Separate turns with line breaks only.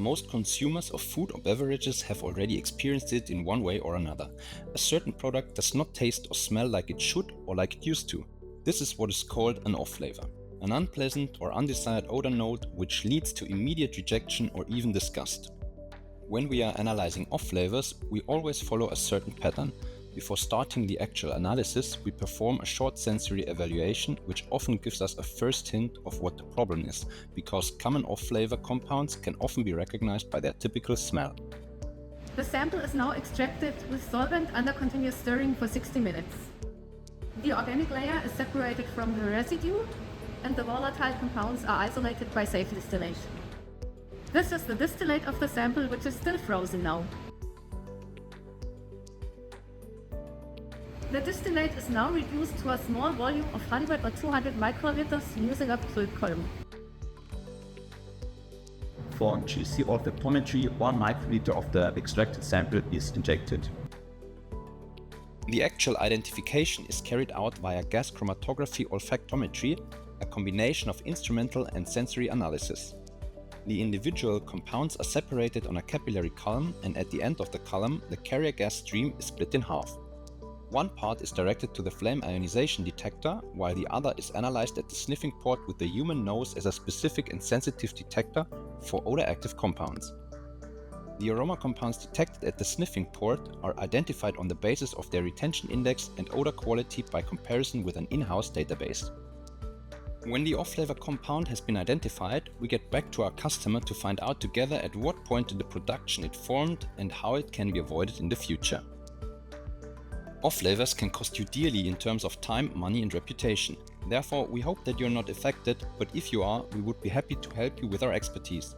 most consumers of food or beverages have already experienced it in one way or another. A certain product does not taste or smell like it should or like it used to. This is what is called an off flavor, an unpleasant or undesired odor note which leads to immediate rejection or even disgust. When we are analyzing off flavors, we always follow a certain pattern. Before starting the actual analysis, we perform a short sensory evaluation, which often gives us a first hint of what the problem is, because common off-flavor compounds can often be recognized by their typical smell.
The sample is now extracted with solvent under continuous stirring for 60 minutes. The organic layer is separated from the residue, and the volatile compounds are isolated by safe distillation. This is the distillate of the sample, which is still frozen now. The distillate is now reduced to a small volume of 100 or 200 microliters using a Prühl column.
For GC olfactometry, 1 microliter of the extracted sample is injected.
The actual identification is carried out via gas chromatography olfactometry, a combination of instrumental and sensory analysis. The individual compounds are separated on a capillary column, and at the end of the column, the carrier gas stream is split in half. One part is directed to the flame ionization detector, while the other is analyzed at the sniffing port with the human nose as a specific and sensitive detector for odor-active compounds. The aroma compounds detected at the sniffing port are identified on the basis of their retention index and odor quality by comparison with an in-house database. When the off-flavor compound has been identified, we get back to our customer to find out together at what point in the production it formed and how it can be avoided in the future. Off-flavors can cost you dearly in terms of time, money and reputation. Therefore, we hope that you're not affected, but if you are, we would be happy to help you with our expertise.